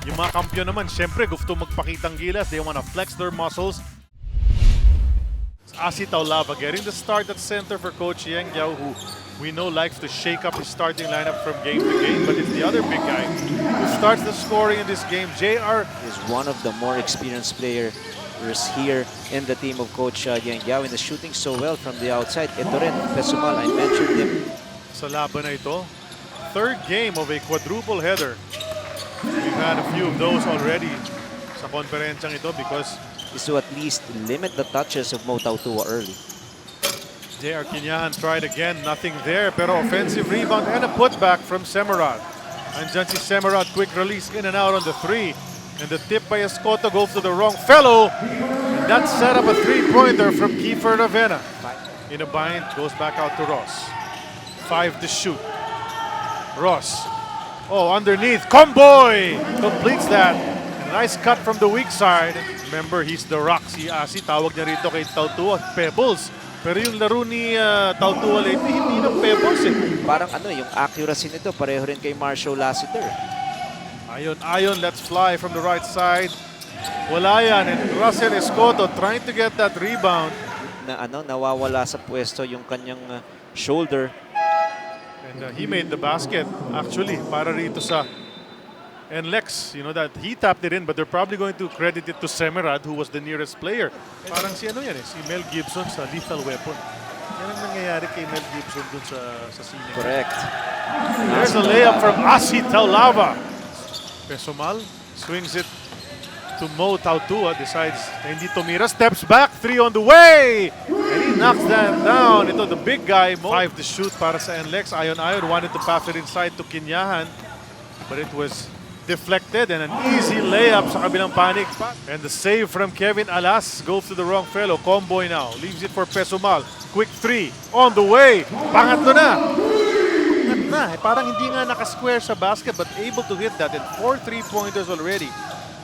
Yung mga kampiyon naman, syempre gusto magpakitang gilas. They want to flex their muscles. Asi Taulava getting the start at center for Coach Yang Yao, who we know likes to shake up his starting lineup from game to game, but it's the other big guy who starts the scoring in this game. JR is one of the more experienced players here in the team of Coach Yang Yao, and is shooting so well from the outside. Ito rin, Pesumal, I mentioned him. Sa laban na ito, third game of a quadruple header. We've had a few of those already sa konferensyang ito because is to at least limit the touches of Mo Tautua early. JR Quinahan tried again, nothing there, pero offensive rebound and a putback from Semerad. Andyan si Semerad, quick release in and out on the three. And the tip by Escoto goes to the wrong fellow. And that set up a three-pointer from Kiefer Ravenna. In a bind, goes back out to Ross. 5 to shoot. Ross. Oh, underneath. Comboy completes that. And a nice cut from the weak side. Remember, he's the rock. Si Asi, tawag niya rito kay Tautua, Pebbles. Pero yung laro ni Tautua lately, hindi na Pebbles eh. Parang ano, yung accuracy nito, pareho rin kay Marshall Lassiter. Ayon, let's fly from the right side. Wala yan. And Russell Escoto trying to get that rebound. Nawawala sa pwesto yung kanyang shoulder. And he made the basket, actually, para rito sa NLEX. You know that he tapped it in, but they're probably going to credit it to Semerad, who was the nearest player. Parang si ano yan eh, si Mel Gibson sa Lethal Weapon. Yan ang nangyayari kay Mel Gibson dun sa scene. Correct. There's a layup from Asi Taulava. Pesumal swings it to Mo Tautua, decides na hindi tumira, steps back, 3 on the way! And he knocks that down. Ito, the big guy, Mo. 5 to shoot para sa NLEX. Ayon wanted to pass it inside to Quinahan, but it was deflected and an easy layup sa kabilang panic. And the save from Kevin Alas goes to the wrong fellow. Comboy now, leaves it for Pesumal. Quick 3, on the way. Pangatlo na. Parang hindi nga naka-square sa basket, but able to hit that. And 4 3-pointers already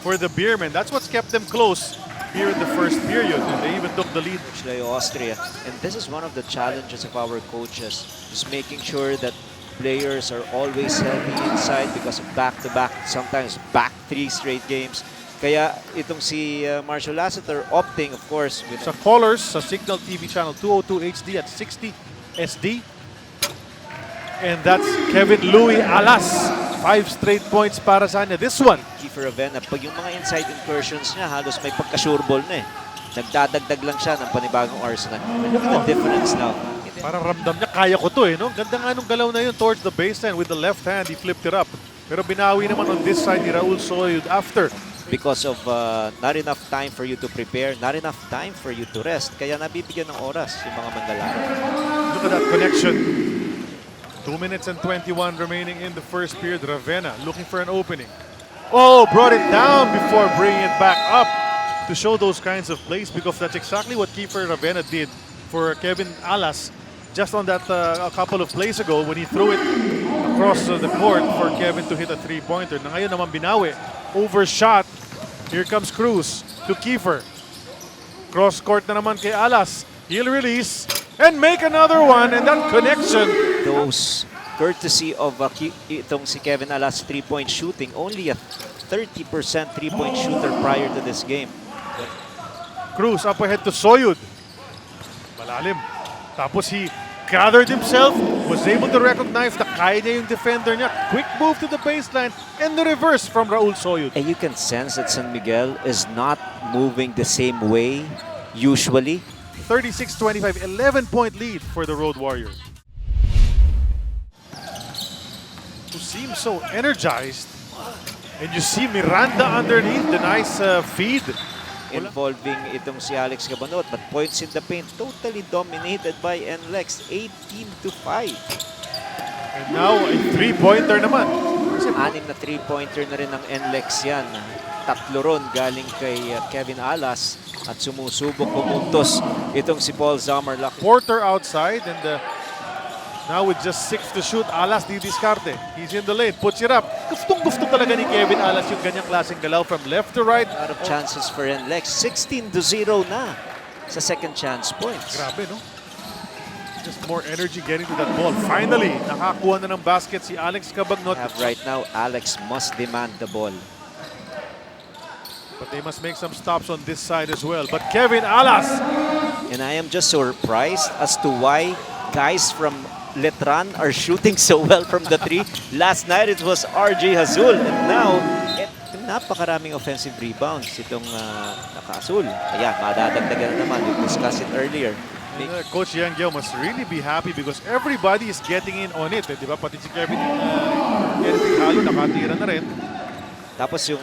for the Beermen. That's what's kept them close here in the first period. And they even took the lead. Austria. And this is one of the challenges of our coaches, is making sure that players are always healthy inside because of back-to-back, sometimes back 3 straight games. Kaya itong si Marshall Lassiter opting, of course, with sa colors sa Signal TV channel 202 HD at 60 SD. And that's Kevin Louis Alas. 5 straight points para sa kanya. This one. Kiefer Ravenna, pag yung mga inside incursions niya, halos may pagka-sure ball na eh. Nagdadagdag lang siya ng panibagong arsenal. Look at the difference now. Parang ramdam niya, kaya ko to eh, no? Ganda nga nung galaw na yun towards the baseline with the left hand, he flipped it up. Pero binawi naman on this side ni Raul Soyud after. Because of not enough time for you to prepare, not enough time for you to rest. Kaya nabibigyan ng oras yung mga Mandalara. Look at that connection. 2 minutes and 21 remaining in the first period. Ravenna looking for an opening. Oh, brought it down before bringing it back up to show those kinds of plays, because that's exactly what Kiefer Ravenna did for Kevin Alas just on that a couple of plays ago when he threw it across the court for Kevin to hit a three-pointer. Na ngayon naman binawi. Overshot. Here comes Cruz to Kiefer. Cross court na naman kay Alas. He'll release and make another one, and that connection. Those courtesy of itong si Kevin Alas 3-point shooting, only a 30% 3-point shooter prior to this game. Cruz up ahead to Soyud. Malalim. Tapos he gathered himself, was able to recognize na kaya niya yung defender niya. Quick move to the baseline and the reverse from Raul Soyud. And you can sense that San Miguel is not moving the same way usually. 36-25, 11-point lead for the Road Warriors, who seem so energized. And you see Miranda underneath, the nice feed. Involving itong si Alex Cabanot, but points in the paint totally dominated by NLEX, 18-5. And now a three-pointer naman. Kasi 6 na three-pointer na rin ng NLEX yan. 3 ron galing kay Kevin Alas at sumusubok pumuntos itong si Paul Zamerlach. Porter outside, and now with just 6 to shoot, Alas di diskarte. He's in the lane, puts it up. Gustong-gusto talaga ni Kevin Alas yung ganyang klaseng galaw from left to right. A lot of chances for NLEX. 16-0 na sa second chance points. Grabe, no? Just more energy getting to that ball. Finally, nakakuha na ng basket si Alex Cabagnot. Right now, Alex must demand the ball. But they must make some stops on this side as well. But Kevin Alas. And I am just surprised as to why guys from Letran are shooting so well from the three. Last night it was RJ Hazul, and now napakaraming offensive rebounds itong naka-Azul. Ayan, madadagdagan na naman. We discussed it earlier. Coach Yang Yao must really be happy because everybody is getting in on it. Di ba? Pati si Kevin Halo nakatira na rin. Tapos yung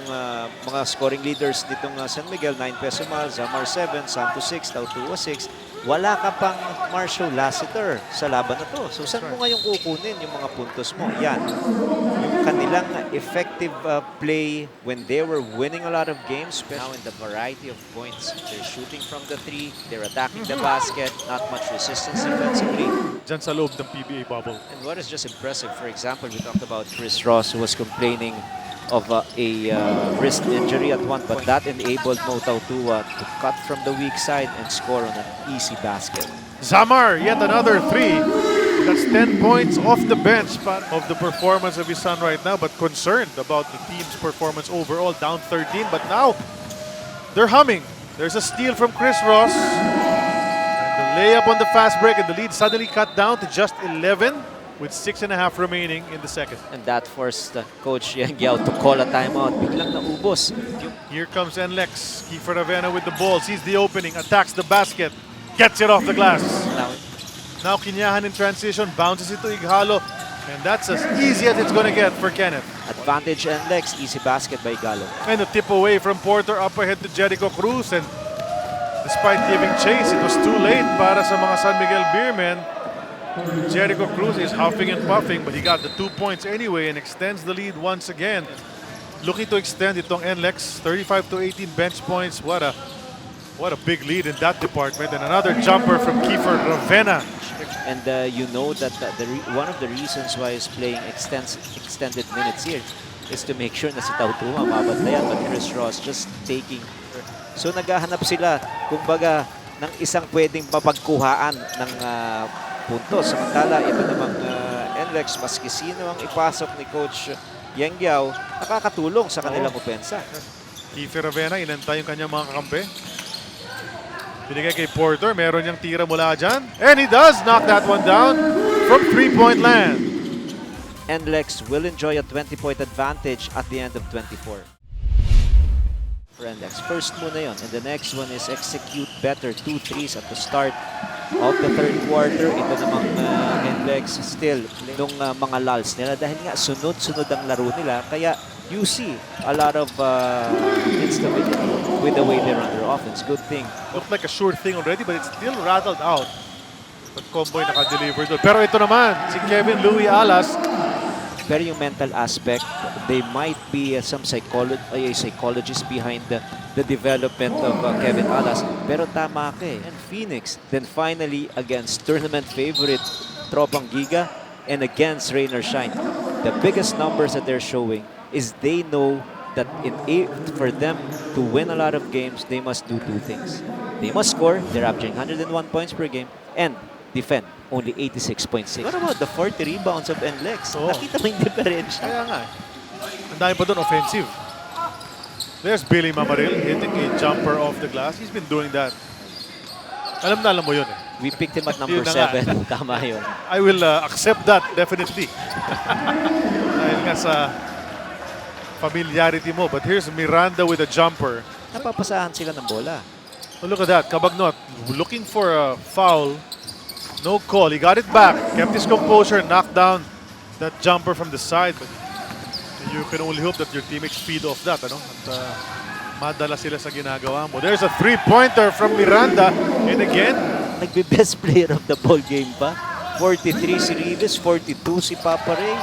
mga scoring leaders ditong San Miguel, 9 Pesumal, Zamar 7, Santos 6, Tautua 6. Wala ka pang Marshall Lassiter sa laban na to. So saan mo ngayong kukunin yung mga puntos mo? Yan. Yung kanilang effective play when they were winning a lot of games. Now in the variety of points. They're shooting from the three. They're attacking the basket. Not much resistance defensively. Diyan sa loob ng PBA bubble. And what is just impressive, for example, we talked about Chris Ross, who was complaining of a wrist injury at one, but that enabled Mo Tautua to cut from the weak side and score on an easy basket. Zamar, yet another three. That's 10 points off the bench of the performance of his son right now, but concerned about the team's performance overall, down 13. But now, they're humming. There's a steal from Chris Ross. And the layup on the fast break, and the lead suddenly cut down to just 11. With 6.5 remaining in the second. And that forced Coach Yang Yao to call a timeout. Biglang naubos. Here comes NLEX. Kiefer Ravena with the ball. Sees the opening. Attacks the basket. Gets it off the glass. Now Kinyahan in transition. Bounces it to Ighalo. And that's as easy as it's going to get for Kenneth. Advantage NLEX. Easy basket by Ighalo. And a tip away from Porter. Up ahead to Jericho Cruz. And despite giving chase, it was too late para sa mga San Miguel Beermen. Jericho Cruz is huffing and puffing, but he got the 2 points anyway and extends the lead once again. Looking to extend itong NLEX, 35-18 bench points. What a big lead in that department. And another jumper from Kiefer Ravena. And you know that one of the reasons why he's playing extended minutes here is to make sure na si Tautua mabantayan, but Chris Ross just taking. So naghahanap sila, kumbaga, ng isang pwedeng mapagkuhaan ng puntos. Samantala, ito namang NLEX, maski sino ang ipasok ni Coach Yang Yao, nakakatulong sa kanilang opensa. Kiefer Ravena, inantay yung kanyang mga kakampi. Binigay kay Porter, meron niyang tira mula dyan. And he does knock that one down from 3-point land. NLEX will enjoy a 20-point advantage at the end of 24. For NLEX, first muna yun. And the next one is execute better. 2 threes at the start of the third quarter. Ito namang NLEX still nung mga lulls nila dahil nga sunod-sunod ang laro nila. Kaya you see a lot of instability with the way they run their offense. Good thing. Looked like a sure thing already, but it's still rattled out. But Comboy naka-deliver doon. Pero ito naman, si Kevin Louie Alas. Pero yung mental aspect, they might be some psychologists behind the development of Kevin Alas. Pero tama ka eh. And Phoenix, then finally against tournament favorite Tropang Giga and against Rain or Shine. The biggest numbers that they're showing is they know that for them to win a lot of games, they must do 2 things. They must score, they're averaging 101 points per game, and defend, only 86.6. What about the 40 rebounds of NLEX? Oh. Nakita mo yung differential. Kaya nga eh. Ang dami pa doon offensive. There's Billy Mamaril hitting a jumper off the glass. He's been doing that. Alam mo yun eh. We picked him at number 7. Tama yun. I will accept that definitely. Dahil nga sa familiarity mo. But here's Miranda with a jumper. Napapasahan sila ng bola. Oh, look at that. Cabagnot looking for a foul. No call. He got it back. Kept his composure. Knocked down that jumper from the side. But you can only hope that your teammates feed off that. Ano? At madala sila sa ginagawa mo. There's a three-pointer from Miranda. And again, nagbe-best player of the ball game pa. 43 si Rives, 42 si Papa Ray,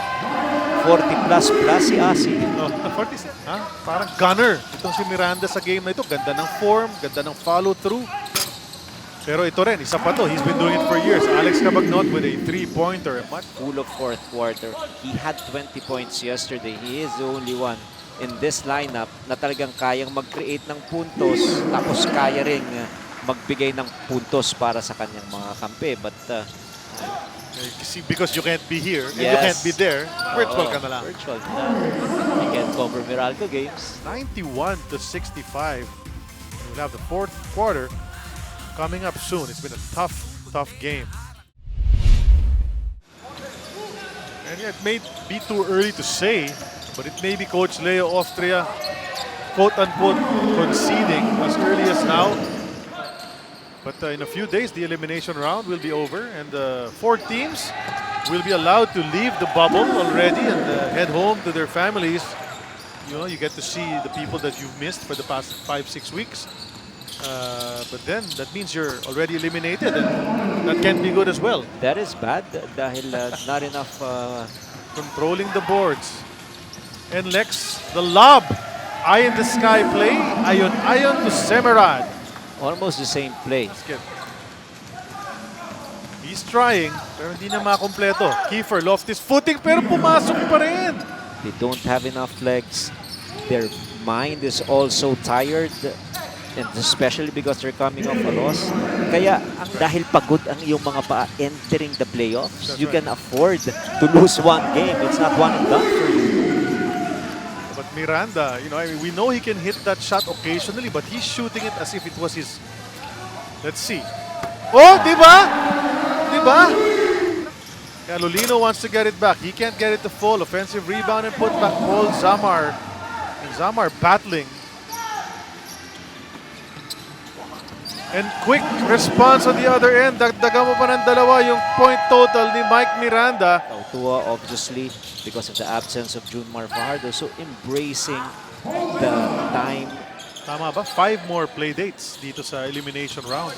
40 plus si Asi. Oh, 47. Parang gunner. Itong si Miranda sa game na ito. Ganda ng form, ganda ng follow-through. Pero ito rin, isa pa to. He's been doing it for years. Alex Cabagnot with a three-pointer. Full of fourth quarter. He had 20 points yesterday. He is the only one in this lineup na talagang kayang mag-create ng puntos tapos kaya rin magbigay ng puntos para sa kanyang mga kampe. But See, because you can't be here and you Yes. can't be there, virtual ka na lang. Virtual na lang. You can cover Meralco games. 91-65. We'll have the fourth quarter coming up soon. It's been a tough game. And yeah, it may be too early to say, but it may be Coach Leo Austria, quote-unquote, conceding as early as now. But in a few days, the elimination round will be over, and the 4 teams will be allowed to leave the bubble already and head home to their families. You know, you get to see the people that you've missed for the past 5-6 weeks. But then, that means you're already eliminated, and that can be good as well. That is bad dahil not enough Controlling the boards. NLEX, the lob. Eye in the sky play. Ayon to Semerad. almost the same play. Skip. He's trying, pero hindi na makompleto. Kiefer, Loftus footing, pero pumasok pa rin. They don't have enough legs. Their mind is also tired, and especially because they're coming off a loss. Kaya dahil pagod ang iyong mga paa entering the playoffs, That's you right. can afford to lose one game. It's not one and done for you. But Miranda, you know, I mean, we know he can hit that shot occasionally, but he's shooting it as if it was his. Let's see. Oh, di ba? Di ba? Yeah, Lolino wants to get it back. He can't get it to fall. Offensive rebound and put back Paul Zamar. And Zamar battling. And quick response on the other end. Dagdagan mo pa ng dalawa yung point total ni Mike Miranda. Tua, obviously, because of the absence of Junmar Fajardo, so embracing the time. Tama ba? 5 more play dates dito sa elimination round.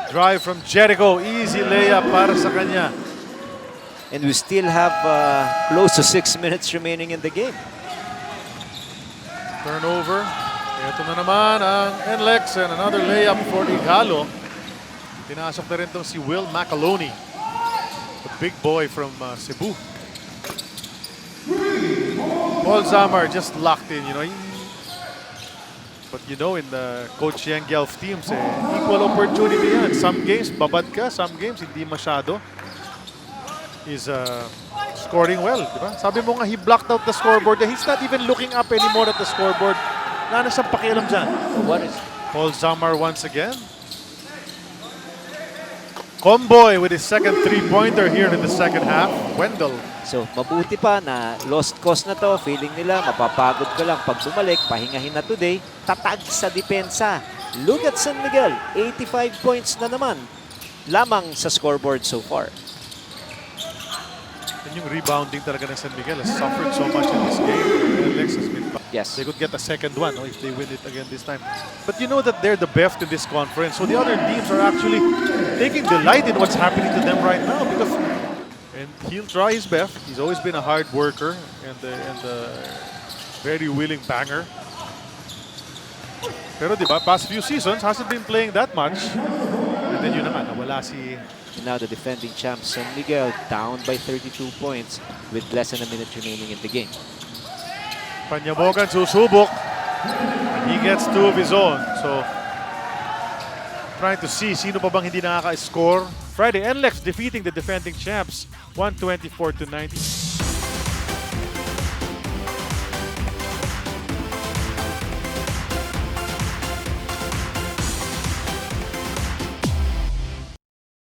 Drive from Jericho. Easy layup para sa kanya. And we still have close to 6 minutes remaining in the game. Turnover. Ito na naman ang NLEX and another layup for Igalo. Pinasok na rin itong si Will Macaloni. The big boy from Cebu. Paul Zamar just locked in, you know. But you know, in the Coach Yang Guelph teams, equal opportunity yan. Some games, babad ka. Some games, hindi masyado. He's scoring well, di ba? Sabi mo nga, he blocked out the scoreboard. He's not even looking up anymore at the scoreboard. Wala na siyang pakialam dyan. What is Paul Zamar once again. Comboy with his second three-pointer here in the second half. Wendell. So, mabuti pa na lost cause na to. Feeling nila, mapapagod ka lang pag bumalik. Pahingahin na today. Tatag sa depensa. Look at San Miguel. 85 points na naman. Lamang sa scoreboard so far. And yung rebounding talaga ng San Miguel has suffered so much in this game. NLEX has been Yes. They could get a second one if they win it again this time. But you know that they're the best in this conference. So the other teams are actually taking delight in what's happening to them right now. And he'll try his best. He's always been a hard worker and a very willing banger. Pero di ba, past few seasons, hasn't been playing that much. And then yun na nga, nawala si... And now the defending champs, San Miguel, down by 32 points with less than a minute remaining in the game. Panyamogan susubok. And he gets 2 of his own. So, trying to see sino pa bang hindi nakaka-score. Friday, NLEX defeating the defending champs 124-90.